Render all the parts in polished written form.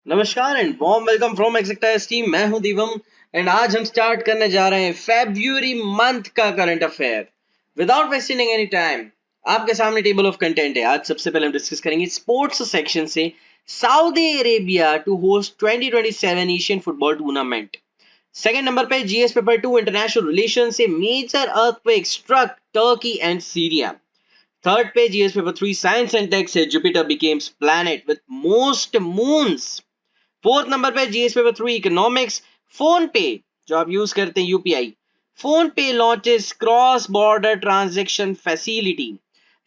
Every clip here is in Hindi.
नमस्कार and warm welcome from Exactize team. मैं हूं दिवम एंड आज हम स्टार्ट करने जा रहे हैं फेब्रुअरी मंथ का current affair. Without wasting any time आपके सामने टेबल ऑफ कंटेंट है। आज सबसे पहले हम डिस्कस करेंगे स्पोर्ट्स सेक्शन से Saudi Arabia to host 2027 Asian football tournament. Second number पे जीएस पेपर 2 इंटरनेशनल रिलेशन से major earthquake struck Turkey and Syria. Third page, GS paper 3 Science and Tech says Jupiter becomes planet with most moons. Fourth number पे GS paper 3 economics. PhonePe जो आप यूज करते हैं UPI, PhonePe launches cross border transaction facility.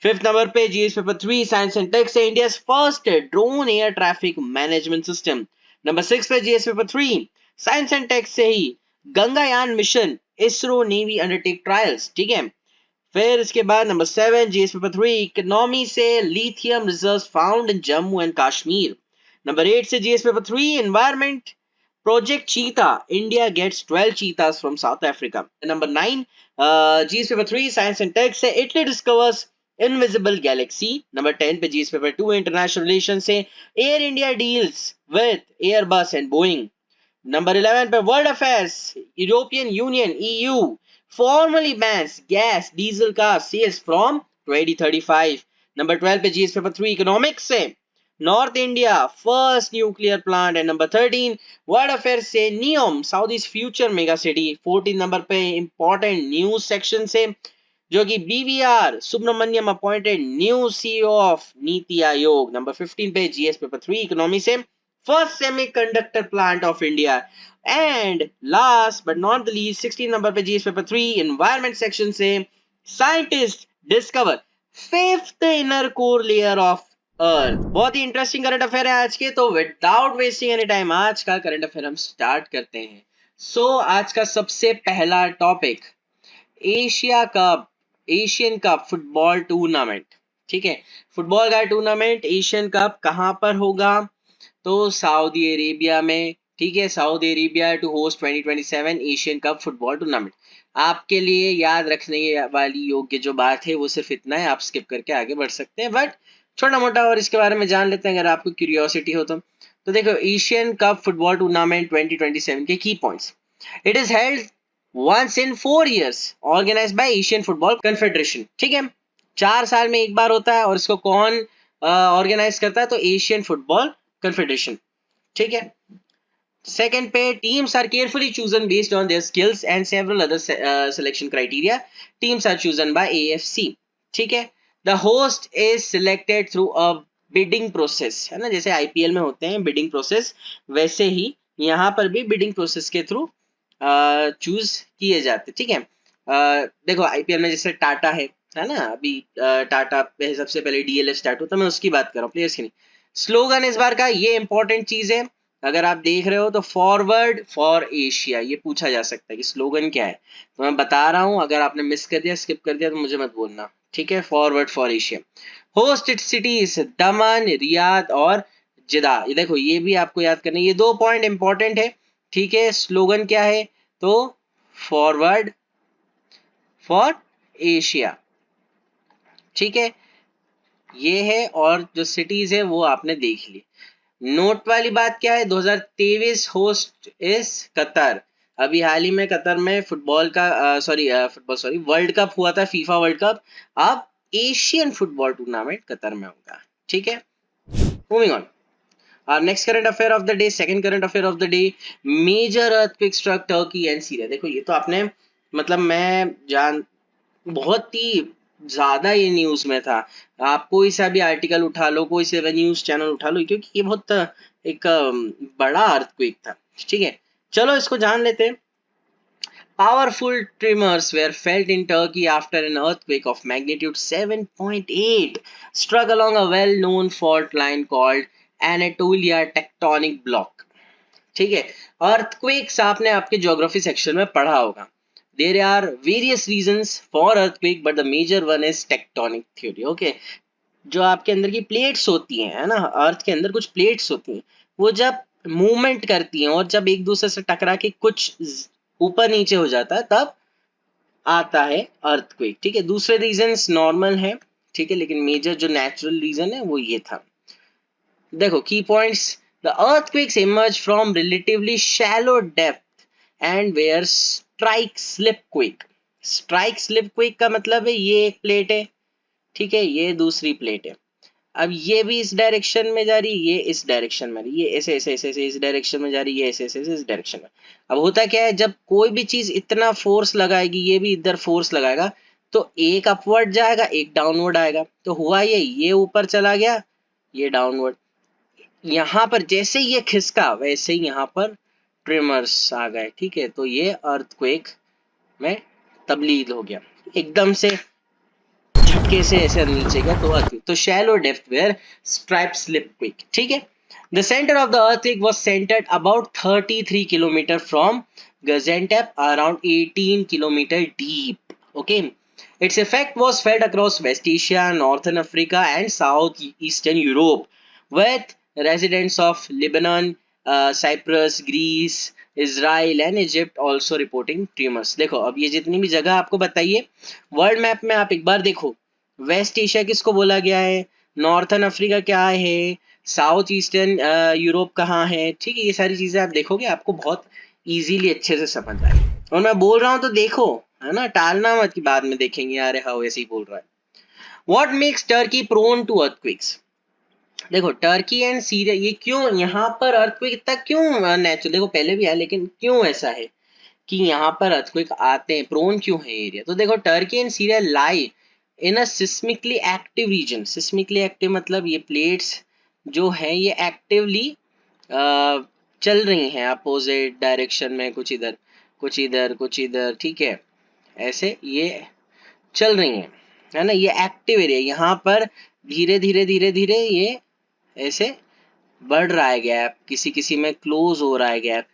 Fifth number पे GS paper 3 science and tech से India first drone air traffic management system. Number 6 पे GS paper 3 science and tech से ही Gaganyaan mission ISRO navy undertake trials. ठीक है, फिर इसके बाद नंबर 7 जीएस पेपर 3 इकोनॉमी से lithium reserve found in Jammu and Kashmir. Number 8 से GS paper 3 environment project cheetah India gets 12 cheetahs from South Africa. Number 9 GS paper 3 science and tech से Italy discovers invisible galaxy. Number 10 पे जीएस पेपर 2 इंटरनेशनल रिलेशन से Air India deals with Airbus and Boeing. Number 11 पे world affairs European Union EU formally bans gas diesel car sales from 2035. Number 12 पे जीएस पेपर 3 इकोनॉमिक्स से North India first nuclear plant and number 13 world affairs से Neom Saudi's future mega city. 14 number पे इंपॉर्टेंट न्यूज सेक्शन से जो कि BVR Subrahmanyam appointed new CEO of NITI Aayog. Number 15 पे जीएस पेपर 3 इकोनॉमी से first semiconductor plant of India. And last but not the least 16 number पे जीएस पेपर 3 एनवायरमेंट सेक्शन से scientist discover fifth inner core layer of earth. बहुत ही इंटरेस्टिंग करंट अफेयर है आज के, तो विदाउट वेस्टिंग एनी टाइम आज का करंट अफेयर हम स्टार्ट करते हैं। आज का सबसे पहला topic Asia cup, Asian cup football tournament. ठीक है, फुटबॉल का टूर्नामेंट एशियन कप कहां पर होगा? तो सऊदी अरेबिया में। ठीक है, Saudi Arabia to host 2027 Asian cup football tournament. आपके लिए याद रखने वाली योग्य जो बात है वो सिर्फ इतना है, आप स्किप करके आगे बढ़ सकते हैं, बट छोटा मोटा और इसके बारे में जान लेते हैं अगर आपको क्यूरियोसिटी हो तो देखो, एशियन कप फुटबॉल टूर्नामेंट 2027 के की points. It is held once in 4 years, organized by Asian football confederation. ठीक है, 4 साल में एक बार होता है और इसको कौन ऑर्गेनाइज करता है? तो एशियन फुटबॉल कन्फेडरेशन। ठीक है, सेकंड पे teams are carefully chosen based on their skills and several other selection criteria. Teams are chosen by AFC। ठीक है, the host is selected through a bidding process, है ना, जैसे आईपीएल में होते हैं बिडिंग प्रोसेस, वैसे ही यहाँ पर भी बिडिंग प्रोसेस के थ्रू चूज किए जाते। ठीक है, देखो आईपीएल में जैसे टाटा है ना, अभी टाटा पे सबसे पहले डीएलएफ स्टार्ट हुआ, तो मैं उसकी बात कर रहा हूँ, प्लेयर्स की नहीं। स्लोगन इस बार का ये इंपॉर्टेंट चीज है, अगर आप देख रहे हो तो फॉरवर्ड फॉर एशिया, ये पूछा जा सकता है कि स्लोगन क्या है, तो मैं बता रहा हूँ, अगर आपने मिस कर दिया स्किप कर दिया तो मुझे मत बोलना। ठीक है, forward for Asia. Host it cities Daman, Riyadh और जिदा। ये देखो, ये भी आपको याद करना है, ये 2 पॉइंट इंपॉर्टेंट है। ठीक है, स्लोगन क्या है? तो फॉरवर्ड फॉर एशिया। ठीक है, ये है, और जो सिटीज है वो आपने देख ली। नोट वाली बात क्या है? 2023 होस्ट इज कतर। अभी हाल ही में कतर में फुटबॉल का वर्ल्ड कप हुआ था, फीफा वर्ल्ड कप। अब एशियन फुटबॉल टूर्नामेंट कतर में होगा। ठीक है, moving on. Next current affair of the day, second current affair of the day, major earthquake struck Turkey and Syria. देखो, ये तो आपने मतलब मैं जान बहुत ही ज्यादा ये न्यूज में था। आप कोई सा भी आर्टिकल उठा लो, कोई सा भी न्यूज चैनल उठा लो, क्योंकि ये बहुत एक बड़ा अर्थक्वेक था। ठीक है, चलो इसको जान लेते हैं। Powerful tremors were felt in Turkey after an earthquake of magnitude 7.8 struck along a well-known fault line called Anatolia Tectonic Block. ठीक है, अर्थक्वेक्स आपने आपके ज्योग्राफी सेक्शन में पढ़ा होगा। There are various reasons for earthquake, but the major one is tectonic theory. Okay, जो आपके अंदर की प्लेट्स होती हैं, है ना, अर्थ के अंदर कुछ प्लेट्स होती हैं, वो जब मूवमेंट करती हैं और जब एक दूसरे से टकरा के कुछ ऊपर नीचे हो जाता है, तब आता है अर्थक्वेक। ठीक है, दूसरे रीजंस नॉर्मल है। ठीक है, लेकिन मेजर जो नेचुरल रीजन है वो ये था। देखो key points, The earthquakes emerge from relatively shallow depth and were strike slip quake. Strike slip quake का मतलब है ये एक प्लेट है, ठीक है, ये दूसरी प्लेट है, अब ये भी इस डायरेक्शन में जा रही है, ये इस डायरेक्शन में, ये ऐसे ऐसे ऐसे ऐसे इस डायरेक्शन में जा रही है, ये ऐसे ऐसे ऐसे इस डायरेक्शन में। अब होता क्या है, जब कोई भी चीज इतना फोर्स लगाएगी, ये भी इधर फोर्स लगाएगा, तो एक अपवर्ड जाएगा, एक डाउनवर्ड आएगा। तो हुआ ये ऊपर चला गया, ये डाउनवर्ड। यहाँ पर जैसे ये खिसका वैसे ही यहाँ पर ट्रिमर्स आ गए, ठीक है, तो ये अर्थक्वेक में तब्दील हो गया, एकदम से झटके से ऐसे नीचे गया तो अर्थक्वेक। तो shallow depth where strike slip quick, ठीक है। The centre of the earthquake was centred about 33 kilometre from Gaziantep, around 18 kilometer deep. Okay, its effect was felt across West Asia, Northern Africa, and Southeastern Europe, with residents of Lebanon, Cyprus, Greece, Israel and Egypt also reporting tremors. देखो अब ये जितनी भी जगह आपको बताइए वर्ल्ड मैप में आप एक बार देखो, वेस्ट एशिया किसको बोला गया है, नॉर्थन अफ्रीका क्या है, साउथ ईस्टर्न यूरोप कहाँ है, ठीक है, ये सारी चीजें आप देखोगे आपको बहुत इजीली अच्छे से समझ आए। और मैं बोल रहा हूँ तो देखो, है ना, टालना मत कि बाद में देखेंगे यार हाँ वैसे ही बोल रहा है। What makes Turkey prone to earthquakes? देखो टर्की एंड सीरिया, ये क्यों यहाँ पर अर्थक्वेक इतना क्यों नेचुरल, देखो पहले भी है लेकिन क्यों ऐसा है कि यहाँ पर अर्थक्वेक आते हैं, प्रोन क्यों है एरिया? तो देखो Turkey and Syria lie in a seismically active region. Seismically active मतलब ये प्लेट्स जो है ये एक्टिवली चल रही हैं अपोजिट डायरेक्शन में, कुछ इधर कुछ इधर कुछ इधर, ठीक है, ऐसे ये चल रही हैं, है ना, ये एक्टिव एरिया। यहाँ पर धीरे धीरे धीरे धीरे ये ऐसे बढ़ रहा है गैप, किसी किसी में क्लोज हो रहा है गैप,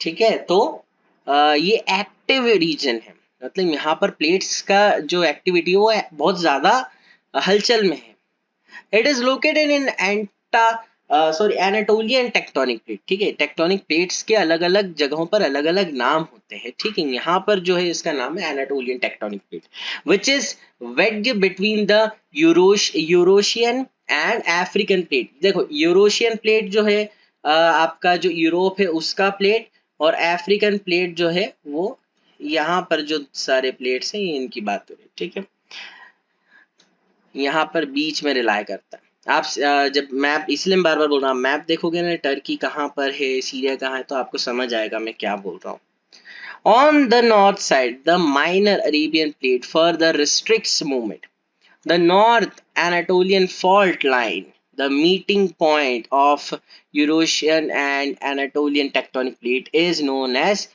ठीक है। तो ये एक्टिव रीजन है, मतलब यहाँ पर प्लेट्स का जो एक्टिविटी वो बहुत ज्यादा हलचल में है। It is located in Anatolian tectonic plate, ठीक है, टेक्टोनिक प्लेट्स के अलग अलग जगहों पर अलग अलग नाम होते हैं, ठीक है। यहाँ पर जो है इसका नाम है Anatolian tectonic plate, which is wedge between the Eurasian and African plate. देखो यूरोशियन प्लेट जो है आपका जो यूरोप है उसका प्लेट, और अफ्रीकन प्लेट जो है वो यहाँ पर जो सारे प्लेट्स हैं ये इनकी बात हो रही है, ठीक है, यहाँ पर बीच में रिलाय करता है। आप जब मैप, इसलिए मैं बार बार बोल रहा हूँ, मैप देखोगे ना टर्की कहाँ पर है, सीरिया कहाँ है, तो आपको समझ आएगा मैं क्या बोल रहा हूँ। On the north side, the minor Arabian plate further restricts movement. The North Anatolian fault line, the meeting point of Eurasian and Anatolian tectonic plate, is known as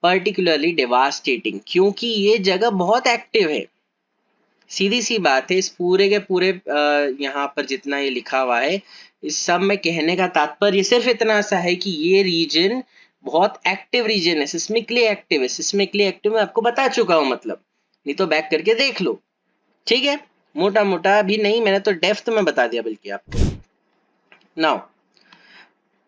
particularly devastating क्योंकि ये जगह बहुत एक्टिव है। सीधी सी बात है, इस पूरे के पूरे यहाँ पर जितना ये लिखा हुआ है इस सब में कहने का तात्पर्य सिर्फ इतना सा है कि ये रीजन बहुत एक्टिव रीजन है, सिस्मिकली एक्टिव है। सिस्मिकली एक्टिव मैं आपको बता चुका हूँ, मतलब नहीं तो बैक करके देख लो, ठीक है, मोटा मोटा भी नहीं, मैंने तो डेप्थ में बता दिया बल्कि आपको। Now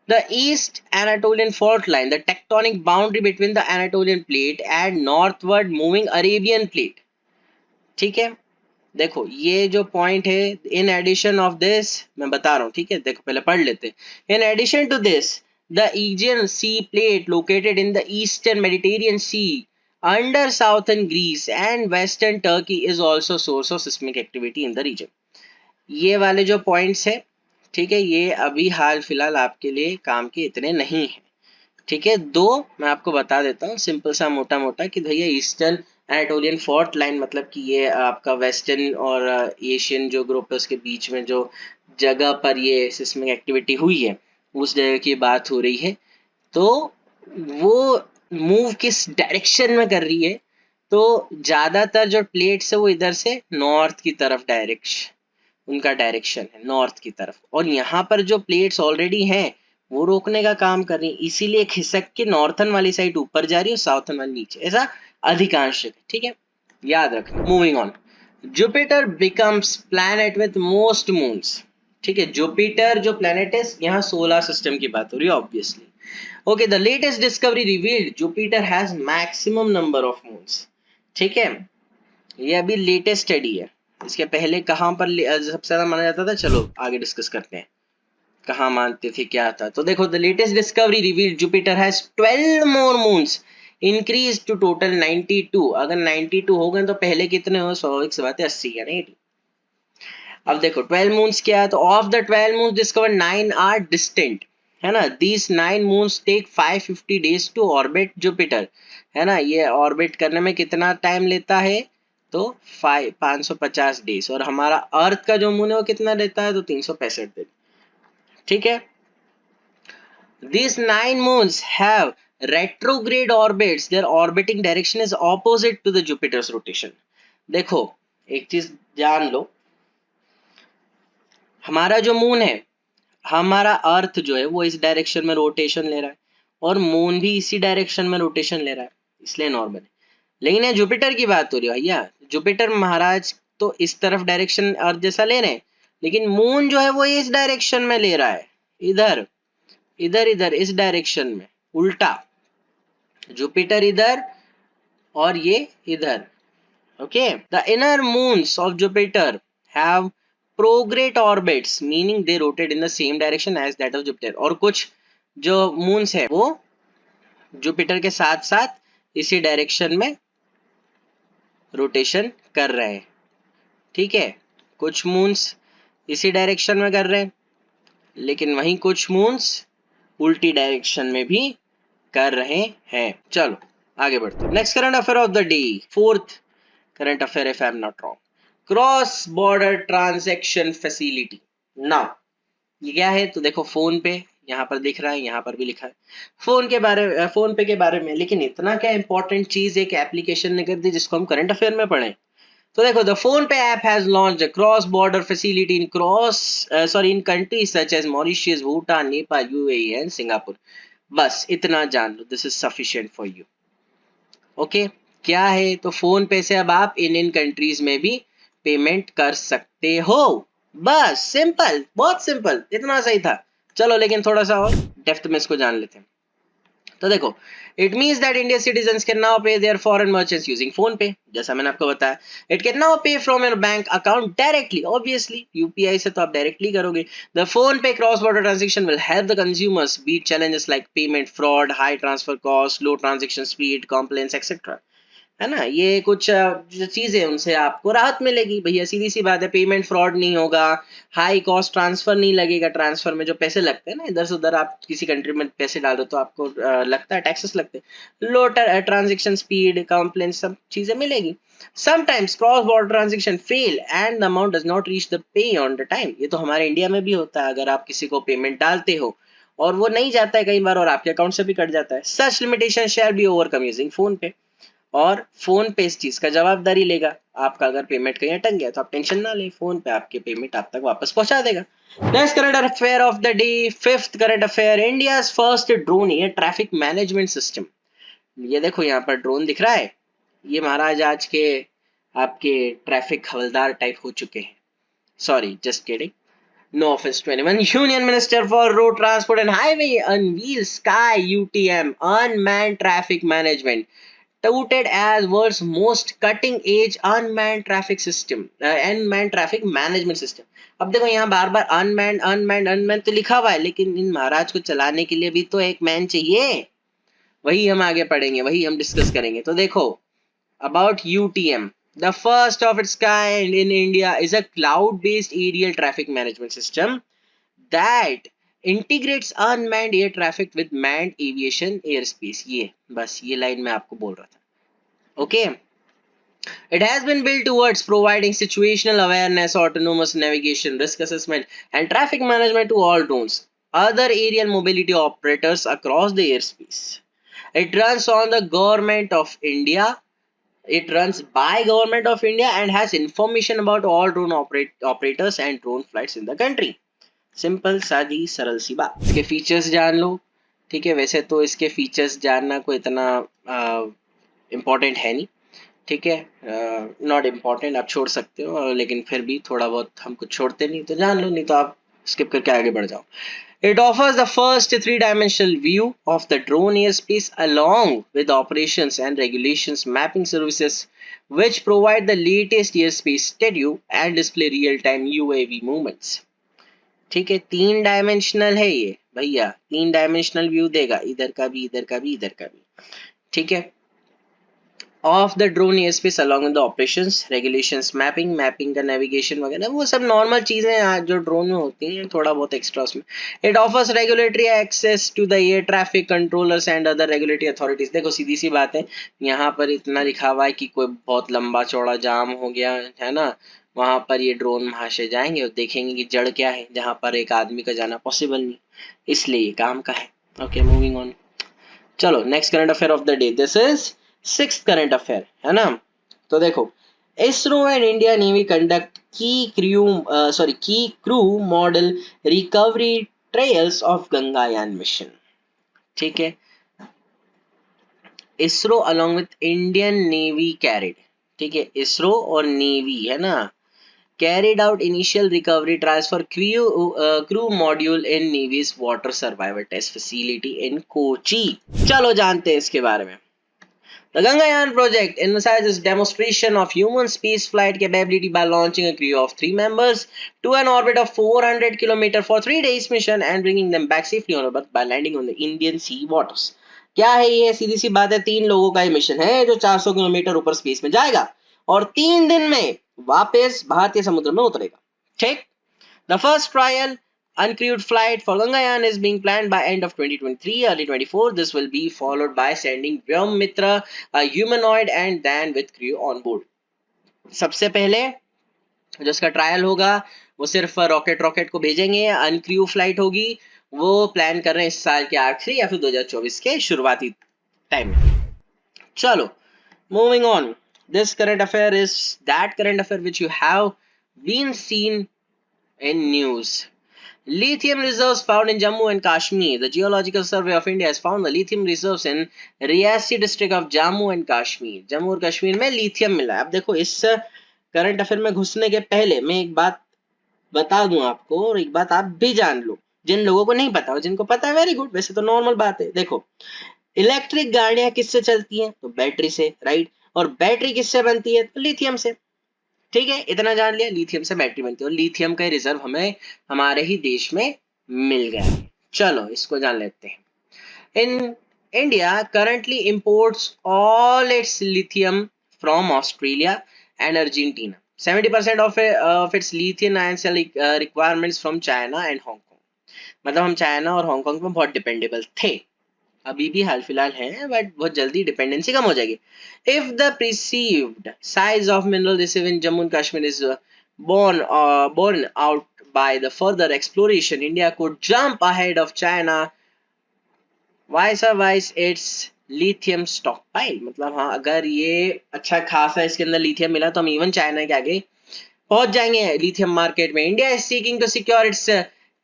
the East Anatolian fault line, the tectonic boundary between the Anatolian plate and northward moving Arabian plate, ठीक है। देखो ये जो पॉइंट है, इन एडिशन ऑफ दिस मैं बता रहा हूँ, ठीक है, देखो पहले पढ़ लेते हैं। In addition to this the Aegean Sea plate located in the eastern Mediterranean Sea under southern Greece and western Turkey is also source of seismic activity in the region. ये वाले जो पॉइंट्स है, ठीक है, ये अभी हाल फिलहाल आपके लिए काम के इतने नहीं है, ठीक है। दो मैं आपको बता देता हूँ सिंपल सा मोटा मोटा कि भैया ईस्टर्न एनाटोलियन फॉल्ट लाइन मतलब कि ये आपका वेस्टर्न और एशियन जो ग्रुप है उसके बीच में जो जगह पर ये सिस्मिक एक्टिविटी हुई है उस जगह की बात हो रही है। तो वो मूव किस डायरेक्शन में कर रही है, तो ज्यादातर जो प्लेट्स है वो इधर से नॉर्थ की तरफ उनका डायरेक्शन है नॉर्थ की तरफ, और यहाँ पर जो प्लेट्स ऑलरेडी हैं वो रोकने का काम कर रही है, इसीलिए खिसक के नॉर्थन वाली साइड ऊपर जा रही है और साउथन वाली नीचे, ऐसा अधिकांश, ठीक है, याद रखना। Moving on, Jupiter becomes planet with most moons, ठीक है, जुपिटर जो प्लैनेट है यहाँ सोलर सिस्टम की बात हो रही है obviously. Okay, the latest discovery revealed Jupiter has maximum number of moons, ठीक है, ये अभी लेटेस्ट स्टडी है। इसके पहले कहाँ पर सबसे ज्यादा माना जाता था, चलो आगे डिस्कस करते हैं। कहाँ मानते थे क्या था। तो देखो, the latest discovery revealed Jupiter has 12 more moons increase to total 92। अगर 92 हो गए तो पहले कितने हो, स्वाभाविक सी बात है 80 या नहीं। अब देखो 12 मून्स क्या है, तो of the 12 moons discovered 9 are distant, है ना। These 9 moons take 550 days to orbit Jupiter, है ना। ये ऑर्बिट करने में कितना टाइम लेता है, तो 550 डेज। और हमारा अर्थ का जो मून है वो कितना लेता है, तो 365 दिन, ठीक है। These 9 moons have retrograde orbits. Their orbiting direction is opposite to the Jupiter's rotation. देखो, एक चीज जान लो, हमारा जो मून है, हमारा अर्थ जो है वो इस डायरेक्शन में रोटेशन ले रहा है, और मून भी इसी डायरेक्शन में रोटेशन ले रहा है, इसलिए नॉर्मल है। लेकिन ये जुपिटर की बात हो रही है भैया, जुपिटर महाराज तो इस तरफ डायरेक्शन अर्थ जैसा ले रहे हैं, लेकिन मून जो है वो इस डायरेक्शन में ले रहा है, इधर इधर इधर इस डायरेक्शन में, उल्टा। जुपिटर इधर और ये इधर, okay. The inner moons of Jupiter have prograde orbits, meaning they rotate in the same direction as that of Jupiter. और कुछ जो मून्स है वो जुपिटर के साथ साथ इसी डायरेक्शन में रोटेशन कर रहे हैं, ठीक है। कुछ मून्स इसी डायरेक्शन में कर रहे हैं, लेकिन वहीं कुछ मून्स उल्टी डायरेक्शन में भी कर रहे हैं। चलो आगे बढ़ते हैं। Next current affair of the day, fourth current affair if I am not wrong, cross border transaction facility. Now ये क्या है, तो देखो फोन पे यहाँ पर दिख रहा है, यहाँ पर भी लिखा है फोन पे के बारे में। लेकिन इतना क्या इंपॉर्टेंट चीज एक एप्लीकेशन ने कर दी जिसको हम करंट अफेयर में पढ़े। तो देखो, the PhonePe app has launched a cross border facility in countries such as Mauritius, Bhutan, Nepal, UAE and Singapore. बस इतना जान लो, this is sufficient for you, okay. क्या है, तो फोन पे से अब आप इन कंट्रीज में भी पेमेंट कर सकते हो। बस सिंपल, बहुत सिंपल, इतना सही था। चलो लेकिन थोड़ा सा और डेप्थ में इसको जान लेते हैं। तो देखो, it means that India citizen can now pay their foreign merchants using PhonePe, जैसा मैंने आपको बताया। It can now pay from your bank account directly, obviously UPI से तो आप डायरेक्टली करोगे। The PhonePe cross border transaction will help the consumers beat challenges like payment fraud, high transfer cost, low transaction speed, compliance etcetera, है ना। ये कुछ जो चीजें उनसे आपको राहत मिलेगी भैया, सीधी सी बात है। पेमेंट फ्रॉड नहीं होगा, हाई कॉस्ट ट्रांसफर नहीं लगेगा, ट्रांसफर में जो पैसे लगते हैं ना, इधर से उधर आप किसी कंट्री में पैसे डाल दो तो आपको लगता है, टैक्सेस लगते हैं। लो ट्रांजेक्शन स्पीड, कंप्लेंट, सब चीजें मिलेगी। Sometimes cross border transaction fail and the amount does not reach the pay on the time. ये तो हमारे इंडिया में भी होता है, अगर आप किसी को पेमेंट डालते हो और वो नहीं जाता है कई बार, और आपके अकाउंट से भी कट जाता है। Such limitation shall be overcome using PhonePe, और फोन पे इस चीज का जवाबदारी लेगा। आपका अगर पेमेंट कहीं अटक गया तो आप टेंशन ना ले, फोन पे आपके पेमेंट आप तक वापस पहुंचा देगा। Next current affair of the day, fifth current affair, India first drone air traffic management system. ये देखो यहाँ पर ड्रोन दिख रहा है, ये महाराज आज के आपके ट्रैफिक हवलदार टाइप हो चुके हैं। Sorry, just kidding, no offense to anyone. Union Minister for Road Transport and Highway unveils Sky UTM, Unmanned Traffic Management, touted as world's most cutting edge unmanned traffic system, unmanned traffic management system. अब देखो यहाँ बार बार अनमैन्ड तो लिखा हुआ है, लेकिन इन महाराज को चलाने के लिए भी तो एक मैन चाहिए। वही हम आगे पढ़ेंगे, वही हम डिस्कस करेंगे। तो देखो, about UTM, the first of its kind in India, is a cloud-based aerial traffic management system that integrates unmanned air traffic with manned aviation airspace. ये बस ये लाइन मैं आपको बोल रहा था, okay. It has been built towards providing situational awareness, autonomous navigation, risk assessment, and traffic management to all drones, other aerial mobility operators across the airspace. It runs on the government of India. It runs by government of India and has information about all drone operators and drone flights in the country. Simple सादी सरल सी बात। इसके फीचर्स जान लो, ठीक है। वैसे तो इसके फीचर्स जानना कोई इतना इम्पोर्टेंट है नहीं, ठीक है। नॉट इम्पोर्टेंट, आप छोड़ सकते हो, लेकिन फिर भी थोड़ा बहुत हम कुछ छोड़ते नहीं, तो जान लो, नहीं तो आप स्किप करके आगे बढ़ जाओ। It offers the first three-dimensional view of the drone airspace along with operations and regulations mapping services which provide the latest airspace schedule and display real-time UAV movements. ठीक है, 3 डायमेंशनल है ये भैया, 3 डायमेंशनल व्यू देगा, इधर का भी, इधर का भी, इधर का भी। ठीक है, of the drone aerospace along with the operations regulations mapping का नेविगेशन वगैरह वो सब नॉर्मल चीजें हैं जो ड्रोन में होती हैं, थोड़ा बहुत एक्स्ट्रा उसमें। It offers regulatory access to the air traffic controllers and other regulatory authorities. देखो सीधी सी बात है, यहाँ पर इतना लिखा हुआ है कि कोई बहुत लंबा चौड़ा जाम हो गया है ना, वहां पर ये ड्रोन वहां से जाएंगे और देखेंगे कि जड़ क्या है, जहां पर एक आदमी का जाना पॉसिबल नहीं, इसलिए ये काम का है। Okay, moving on. चलो next current affair of the day, this is sixth current affair, है ना। तो देखो, ISRO and India navy conduct की crew model recovery trials of Gaganyaan mission. ठीक है, ISRO along with Indian navy carried, ठीक है, इसरो और नेवी है ना, carried out initial recovery trials for crew module in Navy's water survival test facility in Kochi। चलो जानते हैं इसके बारे में। The Gangayaan project emphasizes demonstration of human space flight capability by launching a crew of 3 members to an orbit of 400 km for 3 days mission and bringing them back safely on Earth by landing on the Indian sea waters। क्या है ये? सीधी सी बात है, 3 लोगों का ये मिशन है जो 400 किलोमीटर ऊपर स्पेस में जाएगा और 3 दिन में वापस भारतीय समुद्र में उतरेगा। ठीक, the first trial uncrewed flight for Gangayaan is being planned by end of 2023, early 24. This will be followed by sending Vyomitra, a humanoid, and then with crew on board। सबसे पहले जो इसका ट्रायल होगा वो सिर्फ रॉकेट को भेजेंगे, अनक्रू फ्लाइट होगी, वो प्लान कर रहे हैं इस साल के आखिरी या फिर 2024 के शुरुआती टाइम में। चलो moving on, this current affair is that current affair which you have been seen in news। Lithium reserves found in Jammu and Kashmir। The Geological Survey of India has found the lithium reserves in Riyasi district of Jammu and Kashmir। Jammu और कश्मीर में लिथियम मिला है। अब देखो, इस करंट अफेयर में घुसने के पहले मैं एक बात बता दूं आपको, और एक बात आप भी जान लो, जिन लोगों को नहीं पता और जिनको पता है वेरी गुड, वैसे तो नॉर्मल बात है। देखो, इलेक्ट्रिक गाड़ियां किससे चलती हैं? तो बैटरी से, राइट। और बैटरी किससे बनती है? तो लिथियम से। ठीक है, इतना जान लिया, लिथियम से बैटरी बनती है और लिथियम का रिजर्व हमें हमारे ही देश में मिल गया है। चलो इसको जान लेते हैं। In India currently imports all it's lithium from Australia and Argentina. 70% of its lithium ion cell requirements from China and Hong Kong। मतलब हम चाइना और हांगकांग में बहुत डिपेंडेबल थे, अभी भी हाल फिलहाल है, बट बहुत जल्दी डिपेंडेंसी कम हो जाएगी। If the perceived size of mineral reserve in Jammu and Kashmir is borne out by the further exploration, India could jump ahead of China vice its lithium stockpile। मतलब हाँ, अगर ये अच्छा खासा इसके अंदर लिथियम मिला तो हम इवन चाइना के आगे पहुंच जाएंगे लिथियम मार्केट में। India is seeking to secure its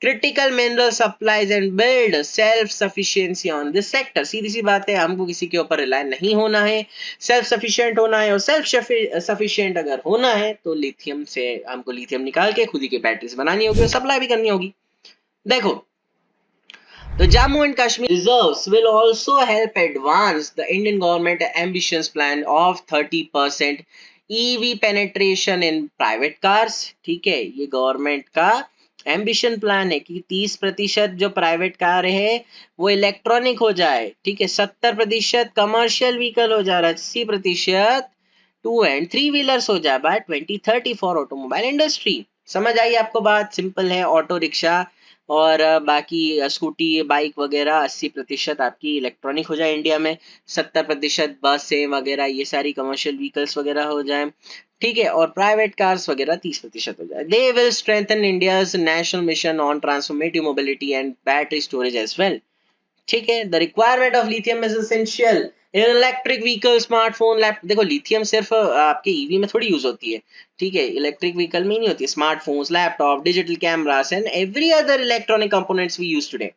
critical mineral supplies and build self sufficiency on this sector. सीधी सी बात है, हमको किसी के ऊपर रिलाय नहीं होना है, सेल्फ सफिशिएंट होना है। और सेल्फ सफिशिएंट अगर होना है तो लिथियम से हमको लिथियम निकाल के खुद ही की बैटरीज बनानी होगी और सप्लाई भी करनी होगी। देखो, the Jammu and Kashmir reserves will also help advance the Indian government ambitious plan of 30% EV penetration in private cars। ठीक है, ये गवर्नमेंट का एम्बिशन प्लान है कि 30% जो प्राइवेट कार है वो इलेक्ट्रॉनिक हो जाए। ठीक है, 70% कमर्शियल व्हीकल हो जा रहा है, 80% 2 and 3 व्हीलर्स हो जाए बाय 2030 फॉर ऑटोमोबाइल इंडस्ट्री। समझ आई आपको बात? सिंपल है, ऑटो रिक्शा और बाकी स्कूटी बाइक वगैरह 80% आपकी इलेक्ट्रॉनिक हो जाए इंडिया में, 70% बस है वगैरह ये सारी कमर्शियल व्हीकल्स वगैरह हो जाए। ठीक है, और प्राइवेट कार्स वगैरह 30% हो जाए। They will strengthen India's national mission on transformative mobility and battery storage as well. ठीक है, the requirement of lithium is essential in electric vehicle, smartphone, laptop. देखो, लिथियम सिर्फ आपके ईवी में थोड़ी यूज होती है, ठीक है, इलेक्ट्रिक व्हीकल में नहीं होती। Smartphones, laptop, digital cameras and every other electronic components we use today,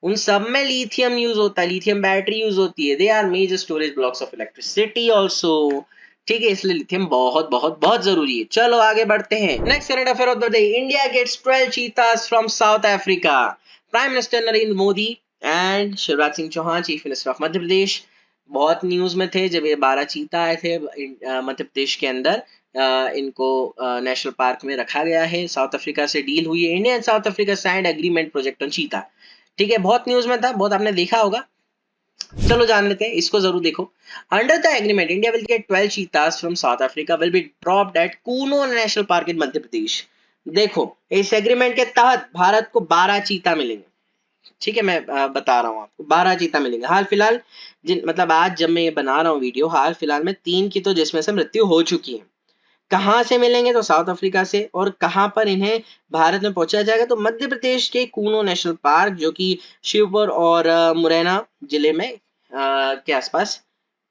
उन सब में लिथियम यूज होता है, लिथियम बैटरी यूज होती है। They are major storage blocks of electricity also. ठीक है, इसलिए लिथियम बहुत बहुत बहुत जरूरी है। चलो आगे बढ़ते हैं। Next current affair of the day, India gets 12 cheetahs from South Africa. Prime minister Narendra Modi and Shivraj Singh Chouhan, chief minister of Madhya Pradesh, बहुत न्यूज में थे जब ये 12 चीता आए थे मध्य प्रदेश के अंदर इनको नेशनल पार्क में रखा गया है। साउथ अफ्रीका से डील हुई है। India and south Africa signed agreement project on चीता। ठीक है, बहुत न्यूज में था, बहुत आपने देखा होगा। चलो जान लेते हैं, इसको जरूर देखो। Under the agreement India will get 12 cheetahs from South Africa will be dropped at Kuno national park in Madhya Pradesh. देखो, इस एग्रीमेंट के तहत भारत को 12 चीता मिलेंगे। ठीक है, मैं बता रहा हूँ आपको, 12 चीता मिलेंगे। हाल फिलहाल मतलब आज जब मैं ये बना रहा हूँ वीडियो, हाल फिलहाल में 3 की तो जिसमें से मृत्यु हो चुकी है। कहाँ से मिलेंगे? तो साउथ अफ्रीका से। और कहाँ पर इन्हें भारत में पहुंचाया जाएगा? तो मध्य प्रदेश के कूनो नेशनल पार्क, जो कि शिवपुर और मुरैना जिले में के आसपास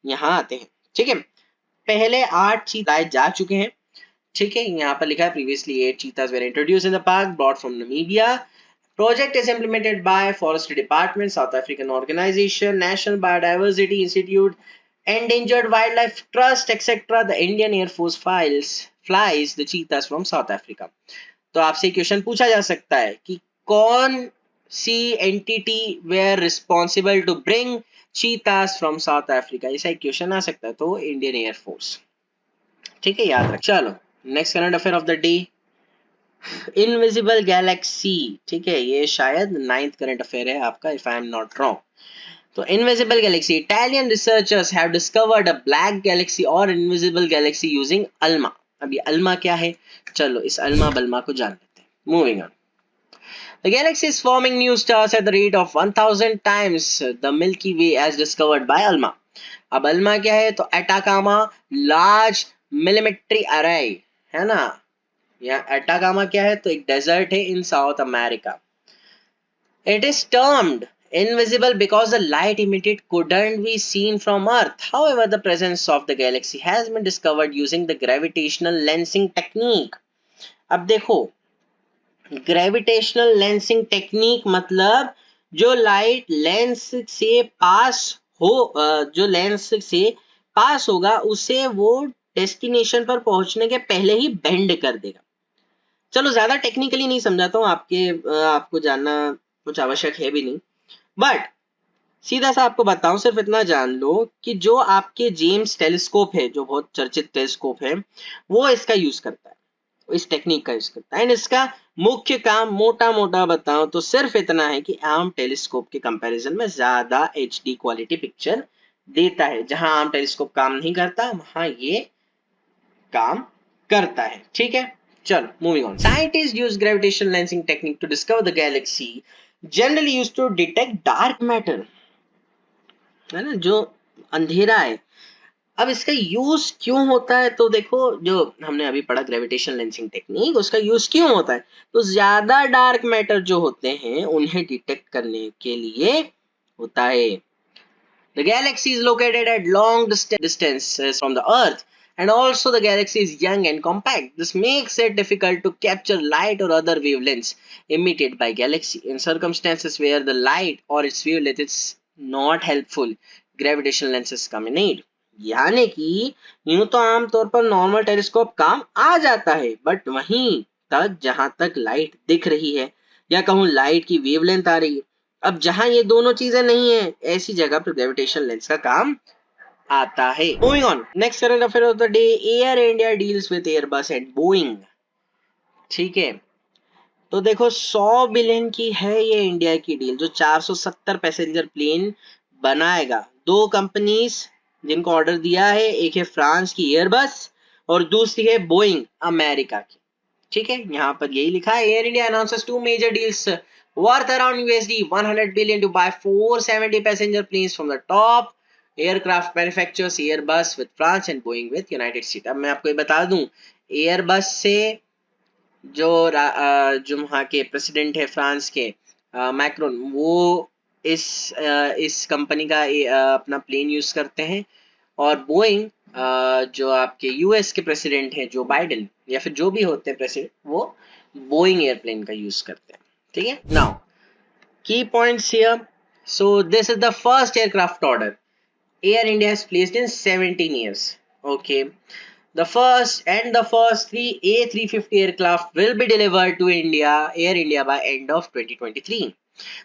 यहाँ आते हैं। ठीक है, पहले 8 चीता जा चुके हैं। ठीक है, यहाँ पर लिखा है previously 8 cheetahs were introduced in the park brought from Namibia. Project is implemented by Forestry Department, South African organization, National Biodiversity Institute, Endangered Wildlife Trust, etc. The Indian Air Force flies the cheetahs from South Africa. तो आपसे क्वेश्चन पूछा जा सकता है कि कौन सी entity were responsible to bring cheetahs from South Africa? ऐसा एक क्वेश्चन आ सकता है, तो इंडियन एयरफोर्स। ठीक है, याद रख। चलो next current affair of the day, invisible galaxy. ठीक है, ये शायद 9th करंट अफेयर है आपका, if I am not wrong. तो invisible galaxy, Italian researchers have discovered a black galaxy और इनविजिबल गैलेक्सी यूजिंग अल्मा। अब ये अल्मा क्या है? चलो इस अल्मा बल्मा को जान लेते हैं। Moving on, the galaxy is forming new stars at the rate of 1000 times the Milky Way as discovered by ALMA. अब अल्मा क्या है? तो एटाकामा लार्ज मिलिमेट्री अरे, है ना। या एटाकामा क्या है? तो एक डेजर्ट है in South America. It is termed invisible because the light emitted couldn't be seen from Earth. However, the presence of the galaxy has been discovered using the gravitational lensing technique. अब देखो, ग्रेविटेशनल लेंसिंग टेक्निक मतलब जो लाइट लेंस से पास हो, जो लेंस से पास होगा उसे वो डेस्टिनेशन पर पहुंचने के पहले ही बेंड कर देगा। चलो ज्यादा टेक्निकली नहीं समझाता हूँ, आपको जानना कुछ आवश्यक है भी नहीं, बट सीधा सा आपको बताऊं, सिर्फ इतना जान लो कि जो आपके जेम्स टेलीस्कोप है, जो बहुत चर्चित टेलीस्कोप है, वो इसका यूज करता है, इस टेक्निक का यूज करता है। एंड इसका मुख्य काम मोटा मोटा बताऊं तो सिर्फ इतना है कि आम टेलीस्कोप के कंपैरिजन में ज्यादा HD क्वालिटी पिक्चर देता है। जहां आम टेलीस्कोप काम नहीं करता, वहां ये काम करता है। ठीक है, चलो moving on. Scientist use gravitational lensing technique to discover the galaxy generally used to detect dark matter, है ना, जो अंधेरा है। अब इसका यूज क्यों होता है? तो देखो, जो हमने अभी पढ़ा ग्रेविटेशनल लेंसिंग टेक्निक, उसका यूज क्यों होता है? तो ज्यादा डार्क मैटर जो होते हैं उन्हें डिटेक्ट करने के लिए होता है। The galaxy is located at long distances from the Earth, and also the galaxy is young and compact. This makes it difficult to capture light or other wavelengths emitted by galaxy. In circumstances where the light or its wavelength is not helpful, gravitational lenses come in aid. यानी कि यूं तो आमतौर पर नॉर्मल टेलीस्कोप काम आ जाता है, बट वहीं तक जहां तक लाइट दिख रही है या कहूं लाइट की वेवलेंथ आ रही है, अब जहां ये दोनों चीजें नहीं है, ऐसी जगह पर ग्रेविटेशनल लेंस का काम आता है। Moving on, next current affair of the day, air India deals with Airbus and Boeing. ठीक है, तो देखो 100 बिलियन की है ये इंडिया की डील, जो 470 पैसेंजर प्लेन बनाएगा। दो कंपनीज जिनको ऑर्डर दिया है, एक है फ्रांस की एयरबस और दूसरी है बोइंग अमेरिका की। ठीक है, यहाँ पर यही लिखा है, Air India announces 2 major deals worth around USD 100 billion to buy 470 passenger planes from the top aircraft manufacturers Airbus with France and Boeing with United States। अब मैं आपको ये बता दूं, Airbus से जो जो वहाँ के प्रेसिडेंट है फ्रांस के, मैक्रोन, वो इस कंपनी का अपना प्लेन यूज करते हैं। और बोइंग, जो आपके यूएस के प्रेसिडेंट हैं जो बाइडेन या फिर जो भी होते हैं प्रेसिडेंट, वो बोइंग एयरप्लेन का यूज करते हैं। ठीक है, नाउ की points here. So this is the first aircraft order air India has placed in 17 years. Okay, the first 3 A350 aircraft will be delivered to Air India by end of 2023.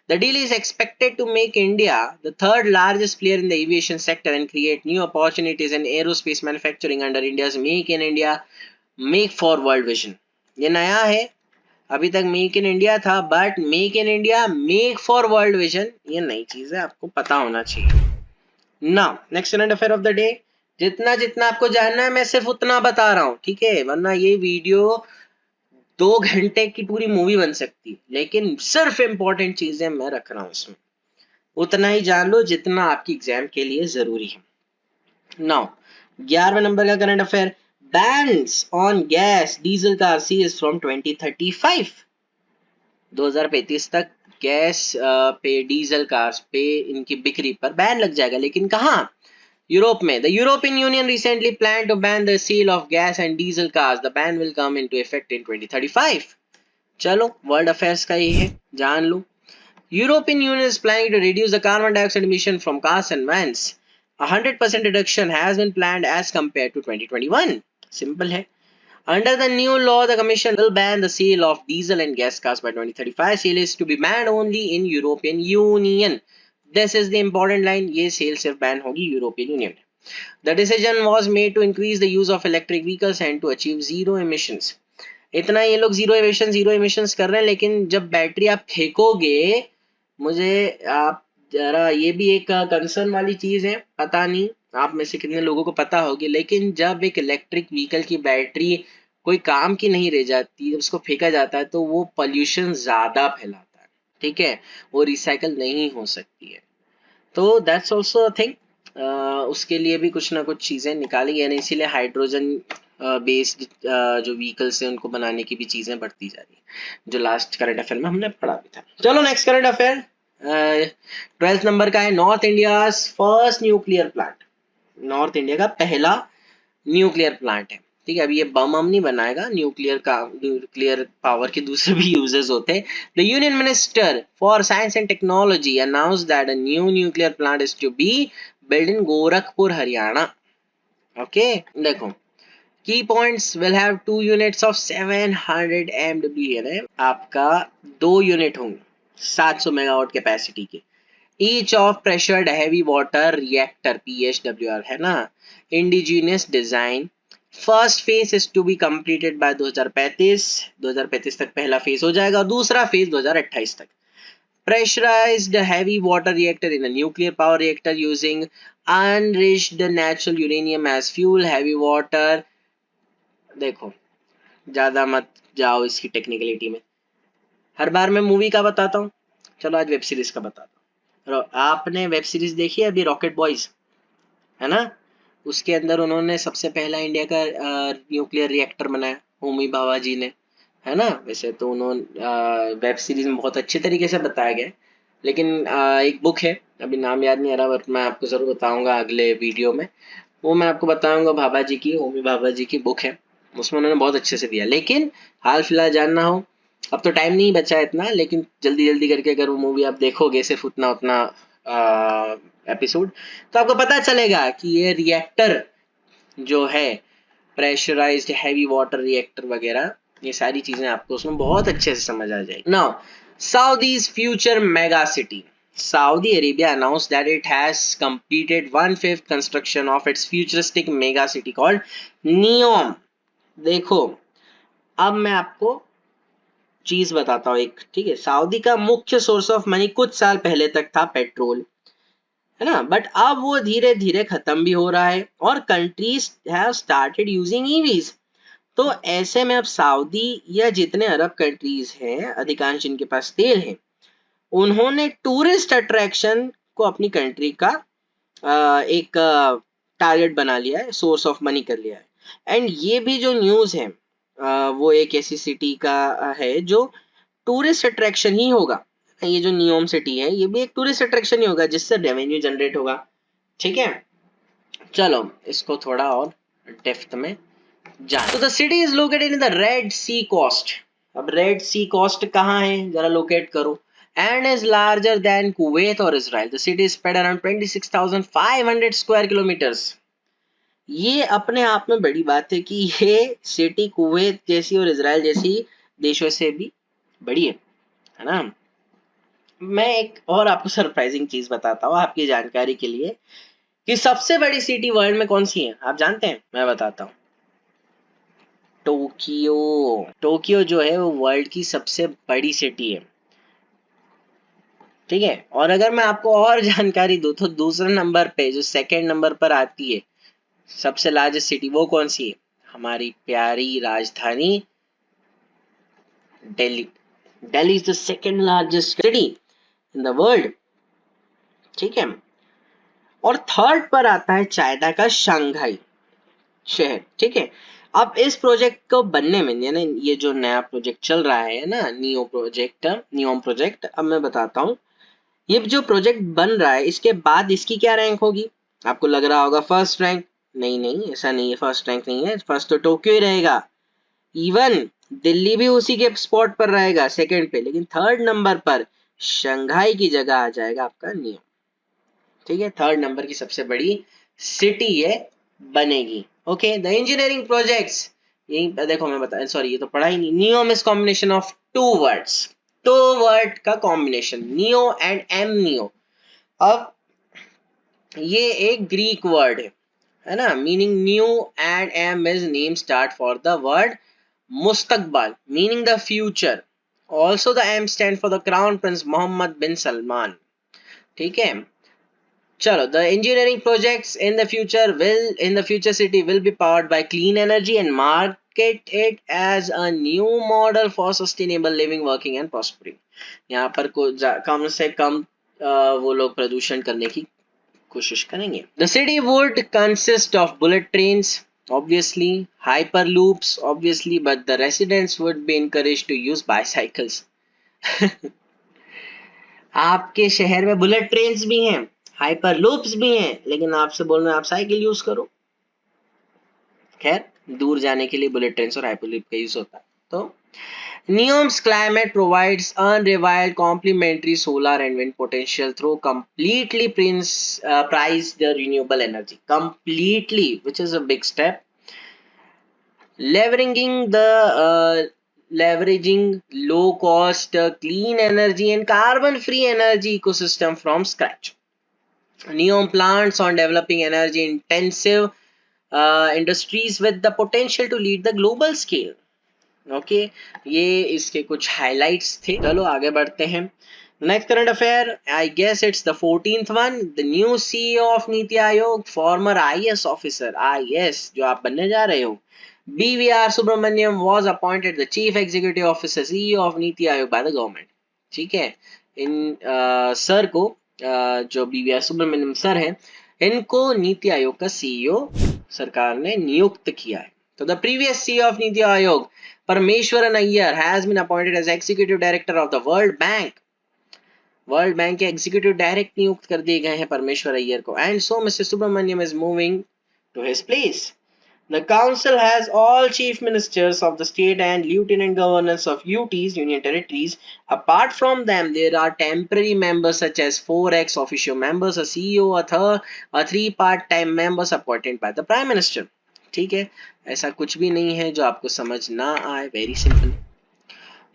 The deal is expected to make India the third largest player in the aviation sector and create new opportunities in aerospace manufacturing under India's Make in India make for world vision, ये नया है, अभी तक मेक इन इंडिया था, but make in India make for world vision ये नई चीज है, आपको पता होना चाहिए। Now next current affair of the day, जितना जितना आपको जानना है मैं सिर्फ उतना बता रहा हूँ, ठीक है, वरना ये वीडियो 2 घंटे की पूरी मूवी बन सकती है, लेकिन सिर्फ इंपॉर्टेंट चीजें मैं रख रहा हूँ इसमें, उतना ही जान लो जितना आपकी एग्जाम के लिए जरूरी है। नाउ 11वें नंबर का current affair, bans on gas diesel car cease from 2035, 2035 तक गैस पे डीजल कार्स पे इनकी बिक्री पर बैन लग जाएगा, लेकिन कहाँ, यूरोप में। The European union recently plan to ban the sale of gas and diesel cars, the ban will come into effect in 2035। चलो वर्ल्ड अफेयर्स का ये है, जान लो। European Union is planning to reduce the carbon dioxide emission from cars and vans. 100% reduction has been planned as compared to 2021. Simple है. Under the new law, the Commission will ban the sale of diesel and gas cars by 2035. Sale is to be banned only in European Union. This is the important line. ये sale सिर्फ ban होगी European Union. The decision was made to increase the use of electric vehicles and to achieve zero emissions. इतना ये लोग जीरो एमिशंस कर रहे हैं, लेकिन जब बैटरी आप फेंकोगे, मुझे आप जरा ये भी एक कंसर्न वाली चीज है, पता नहीं आप में से कितने लोगों को पता होगी, लेकिन जब एक इलेक्ट्रिक व्हीकल की बैटरी कोई काम की नहीं रह जाती, जब उसको फेंका जाता है तो वो पोल्यूशन ज्यादा फैलाता है, ठीक है, वो रिसाइकल नहीं हो सकती है, तो दैट्स ऑल्सो अ थिंग। उसके लिए भी कुछ ना कुछ चीजें निकाली गई, इसीलिए हाइड्रोजन बेस्ड जो व्हीकल्स हैं उनको बनाने की भी चीजें बढ़ती जा रही है, जो लास्ट करंट अफेयर में हमने पढ़ा भी था। चलो next current affair 12th number का है, north India first nuclear plant, north India का पहला न्यूक्लियर प्लांट है, ठीक है, अभी ये बम नहीं बनाएगा, न्यूक्लियर पावर के दूसरे भी यूजेस होते हैं। The union minister for science and technology announce that a new nuclear plant is to be build in Gorakhpur Haryana. Okay, देखो key points will have 2 units of 700 MW, आपका 2 यूनिट होंगे 700 मेगावाट कैपेसिटी के, each of pressurised heavy water reactor PHWR है ना, indigenous design. First phase is to be completed by 2035 तक पहला फेज हो जाएगा, और दूसरा फेज 2028 तक। Pressurized heavy water reactor in a nuclear power reactor using unenriched natural uranium as fuel. Heavy water, देखो ज्यादा मत जाओ इसकी टेक्निकलिटी में, हर बार मैं मूवी का बताता हूँ, चलो आज वेब सीरीज का बताता हूँ। आपने वेब सीरीज देखी है अभी रॉकेट बॉयज, है ना, उसके अंदर उन्होंने सबसे पहला इंडिया का न्यूक्लियर रिएक्टर बनाया, होमी भाभा जी ने, है ना। वैसे तो उन्होंने वेब सीरीज में बहुत अच्छे तरीके से बताया गया, लेकिन एक बुक है, अभी नाम याद नहीं आ रहा, बट मैं आपको जरूर बताऊंगा अगले वीडियो में, वो मैं आपको बताऊंगा, भाभा जी की, होमी भाभा जी की बुक है, उसमें उन्होंने बहुत अच्छे से दिया। लेकिन हाल फिलहाल जानना हो, अब तो टाइम नहीं बचा इतना, लेकिन जल्दी जल्दी करके अगर वो मूवी आप देखोगे सिर्फ उतना उतना एपिसोड, तो आपको पता चलेगा कि ये रिएक्टर जो है प्रेशराइज्ड हैवी वाटर रिएक्टर वगैरह, ये सारी चीजें आपको उसमें बहुत अच्छे से समझ आ जाएगी। Now Saudi's future mega city. Saudi Arabia announced that it has completed 1/5 construction of its futuristic mega city called NEOM. देखो अब मैं आपको चीज बताता हूँ एक, ठीक है, सऊदी का मुख्य सोर्स ऑफ मनी कुछ साल पहले तक था पेट्रोल, है ना, बट अब वो धीरे धीरे खत्म भी हो रहा है, और countries have started using EVs. तो ऐसे में अब सऊदी या जितने अरब कंट्रीज हैं, अधिकांश जिनके पास तेल है, उन्होंने टूरिस्ट अट्रैक्शन को अपनी कंट्री का एक टारगेट बना लिया है, सोर्स ऑफ मनी कर लिया है। एंड ये भी जो न्यूज़ है वो एक ऐसी सिटी का है जो टूरिस्ट अट्रैक्शन ही होगा, ये जो नियोम सिटी है ये भी एक टूरिस्ट अट्रैक्शन ही होगा, जिससे रेवेन्यू जनरेट होगा, ठीक है। चलो इसको थोड़ा और डेप्थ में जान। तो the city is located in the Red Sea coast. अब रेड सी कोस्ट कहाँ है, जरा लोकेट करो, and is larger than Kuwait or Israel. The city is spread around 26,500 square kilometers. ये अपने आप में बड़ी बात है कि ये सिटी कुवैत जैसी और इजराइल जैसी देशों से भी बड़ी है ना। मैं एक और आपको सरप्राइजिंग चीज बताता हूँ आपकी जानकारी के लिए, कि सबसे बड़ी सिटी वर्ल्ड में कौन सी है, आप जानते हैं? मैं बताता हूँ, टोक्यो। टोक्यो जो है वो वर्ल्ड की सबसे बड़ी सिटी है, ठीक है। और अगर मैं आपको और जानकारी दूं तो दूसरे नंबर पे, जो सेकंड नंबर पर आती है सबसे लार्जेस्ट सिटी, वो कौन सी है? हमारी प्यारी राजधानी Delhi. Delhi is the second largest city in the world, ठीक है। और थर्ड पर आता है चाइना का शंघाई शहर, ठीक है। अब इस प्रोजेक्ट को बनने में, यानी ये जो नया प्रोजेक्ट चल रहा है ना, नियोम प्रोजेक्ट, अब मैं बताता हूँ। ये जो प्रोजेक्ट बन रहा है, इसके बाद इसकी क्या रैंक होगी? आपको लग रहा होगा फर्स्ट रैंक। नहीं नहीं, ऐसा नहीं है, फर्स्ट रैंक नहीं है। फर्स्ट तो टोक्यो ही रहेगा, इवन दिल्ली भी उसी के स्पॉट पर रहेगा सेकंड पे, लेकिन थर्ड नंबर पर शंघाई की जगह आ जाएगा आपका नियोम, ठीक है। थर्ड नंबर की सबसे बड़ी सिटी ये बनेगी। ओके, द इंजीनियरिंग प्रोजेक्ट्स, यही देखो मैं बता, सॉरी ये तो पढ़ा ही नहीं। Neom is combination of two words, two word का combination, neo and M neo. अब ये एक ग्रीक वर्ड है ना, meaning new, and M is name start for the word मुस्तकबाल, meaning the future. Also the M stand for the crown prince Mohammed bin Salman, ठीक है। चलो, the engineering projects in the future city will be powered by clean energy and market it as a new model for sustainable living, working and prospering. यहाँ पर कम से कम वो लोग प्रदूषण करने की कोशिश करेंगे। The city would consist of bullet trains, obviously, hyperloops, obviously, but the residents would be encouraged to use bicycles. आपके शहर में बुलेट ट्रेन्स भी हैं, हाइपर लूप्स भी हैं, लेकिन आपसे बोल रहे हैं आप साइकिल यूज करो। खैर, दूर जाने के लिए बुलेट ट्रेन और हाइपर लूप का यूज होता है। तो NEOM's climate provides unrivaled complementary solar and wind potential through completely price the renewable energy. Completely, which is a big step. Leveraging low cost clean energy and carbon free energy ecosystem from scratch. NEOM plans on developing energy intensive industries with the potential to lead the global scale. Okay, ये इसके कुछ हाइलाइट्स थे। चलो आगे बढ़ते हैं। Next current affair, I guess it's the 14th one. The new CEO of NITI Aayog, farmer IAS officer, IAS जो आप बनने जा रहे हो, BVR Subramaniam was appointed the chief executive officer, CEO of NITI Aayog by the government, ठीक है। इन सर को जो BVR सुब्रमण्यम सर हैं, इनको नीति आयोग का सीईओ सरकार ने नियुक्त किया है। तो the previous CEO of NITI आयोग, Parameshwaran Iyer, has been appointed as executive director of the World Bank. World Bank के एग्जीक्यूटिव डायरेक्ट नियुक्त कर दिए गए हैं परमेश्वर अय्यर को, and so mister Subrahmanyam is moving to his place. The council has all chief ministers of the state and lieutenant governors of UTs, Union Territories. Apart from them, there are temporary members such as 4 ex-officio members, a CEO, a 3 part-time members appointed by the Prime Minister. ठीक है, ऐसा कुछ भी नहीं है जो आपको समझ ना आए, very simple.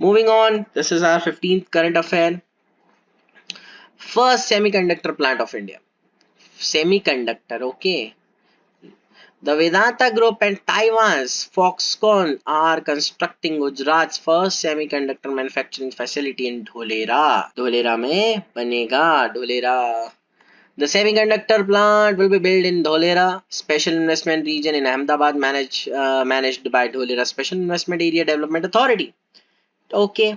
Moving on, this is our 15th current affair. First semiconductor plant of India. Semiconductor, okay. The Vedanta Group and Taiwan's Foxconn are constructing Gujarat's first semiconductor manufacturing facility in Dholera. Dholera में बनेगा, Dholera. The semiconductor plant will be built in Dholera Special Investment Region in Ahmedabad, managed by Dholera Special Investment Area Development Authority. Okay,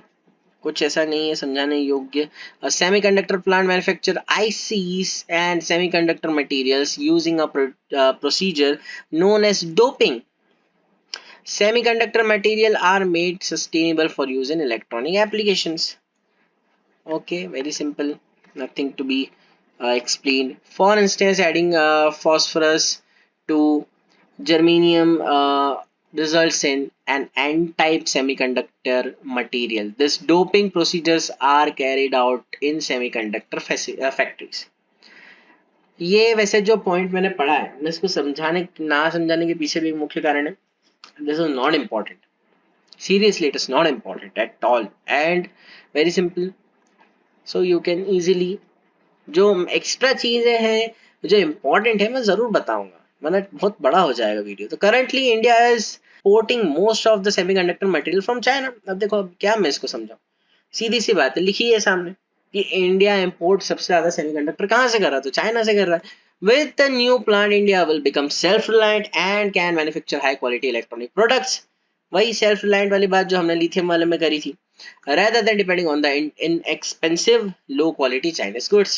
कुछ ऐसा नहीं है समझाने योग्य। A semiconductor plant manufacture ICs and semiconductor materials using a procedure known as doping. Semiconductor material are made sustainable for use in electronic applications. Okay, very simple, nothing to be explained. For instance, adding phosphorus to germanium results in an N-type semiconductor material. This doping procedures are carried out in semiconductor factories. ये वैसे जो पॉइंट मैंने पढ़ा है, मैं इसको समझाने ना समझाने के पीछे भी मुख्य कारण है, this is not important, seriously it is not important at all and very simple, so you can easily, जो एक्स्ट्रा चीजें हैं जो इम्पोर्टेंट है मैं जरूर बताऊंगा, वरना बहुत बड़ा हो जाएगा वीडियो। तो currently India is porting most of the semiconductor material from China. अब देखो अब क्या मैं इसको समझाऊं, सीधी सी बात है, लिखी है सामने कि इंडिया इंपोर्ट सबसे ज्यादा सेमीकंडक्टर कहाँ से कर रहा है, तो चाइना से कर रहा है। With the new plant India will become self reliant and can manufacture high quality electronic products. वही सेल्फ रिलायंट वाली बात जो हमने लिथियम वाले में करी थी, rather than depending on the inexpensive low quality Chinese goods।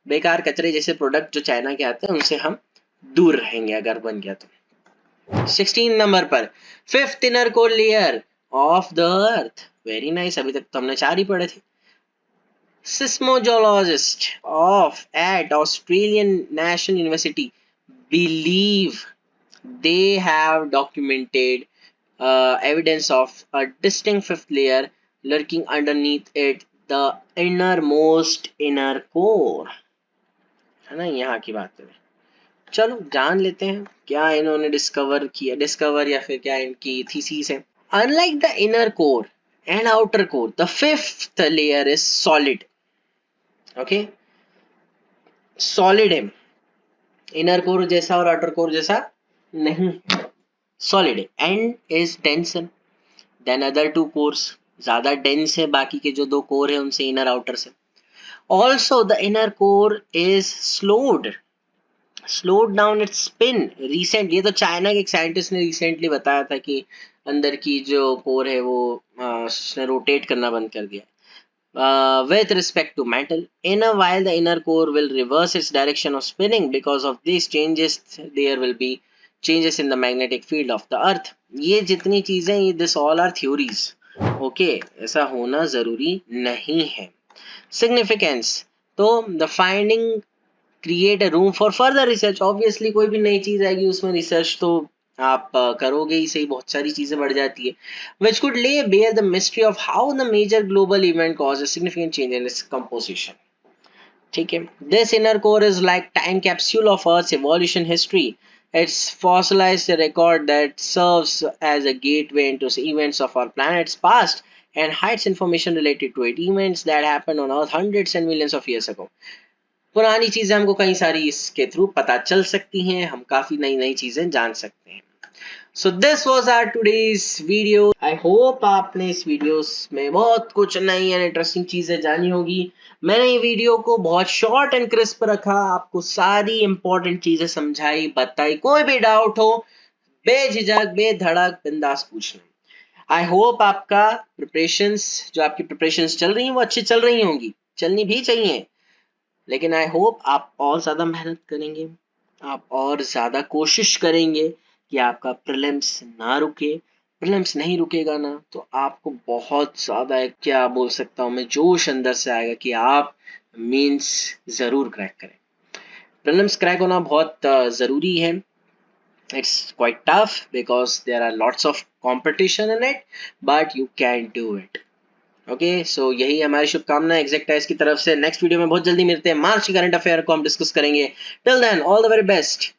बेकार कचरे जैसे प्रोडक्ट जो चाइना के आते हैं उनसे हम दूर रहेंगे अगर बन गया तो। 16 नंबर पर fifth inner core layer of the earth. Very nice, अभी तक तो हमने 4 ही पढ़े थे। Seismologists of at Australian National University believe they have documented evidence of a distinct fifth layer lurking underneath it, the innermost inner core। है ना, यहाँ की बात है। चलो जान लेते हैं क्या इन्होंने डिस्कवर किया, डिस्कवर या फिर क्या इनकी थीसिस है। Unlike the inner core and outer core, the fifth layer is solid. Okay, solid है, इनर कोर जैसा और आउटर कोर जैसा नहीं, सॉलिड है and is denser than other two cores. ज्यादा डेंस है बाकी के जो 2 कोर है उनसे, इनर आउटर से। Also the inner core is slowed down its spin recently। ये तो चाइना के एक साइंटिस्ट ने रिसेंटली बताया था कि अंदर की जो कोर है वो उसने रोटेट करना बंद कर दिया। With respect to metal, in a while the inner core will reverse its direction of spinning because of these changes there will be changes in the magnetic field of the earth। ये जितनी चीजें ये this all are theories, okay, ऐसा होना जरूरी नहीं है। Significance, तो the finding create a room for further research। obviously कोई भी नई चीज आएगी उसमें रिसर्च तो आप करोगे ही सही, बहुत सारी चीजें बढ़ जाती है। which could lay bare the mystery of how the major global event causes significant change in its composition। ठीक है, this inner core is like time capsule of Earth's evolution history। It's fossilized a record that serves as a gateway into events of our planet's past and hides information related to it, events that happened on Earth hundreds and millions of years ago। पुरानी चीजें हमको कई सारी इसके थ्रू पता चल सकती हैं, हम काफी नई नई चीजें जान सकते हैं। So this was our today's video. I hope आपने इस वीडियो में बहुत कुछ नई एंड इंटरेस्टिंग चीजें जानी होगी। मैंने ये वीडियो को बहुत शॉर्ट एंड क्रिस्प रखा, आपको सारी इंपॉर्टेंट चीजें समझाई, बताई। कोई भी डाउट हो बेझिझक बेधड़क बिंदास पूछना। आई होप आपका प्रिपरेशंस, जो आपकी प्रिपरेशंस चल रही हैं वो अच्छी चल रही होंगी, चलनी भी चाहिए, लेकिन आई होप आप और ज़्यादा मेहनत करेंगे, आप और ज़्यादा कोशिश करेंगे कि आपका प्रीलिम्स ना रुके। प्रीलिम्स नहीं रुकेगा ना तो आपको बहुत ज़्यादा, क्या बोल सकता हूँ मैं, जोश अंदर से आएगा कि आप मेंस ज़रूर क्रैक करें। प्रीलिम्स क्रैक होना बहुत ज़रूरी है। It's quite tough because there are lots of competition in it, but you can do it। Okay so यही हमारी शुभकामना एग्जैक्ट टाइज की तरफ से। नेक्स्ट वीडियो में बहुत जल्दी मिलते हैं, मार्च की करंट अफेयर को हम डिस्कस करेंगे। Till then all the very best.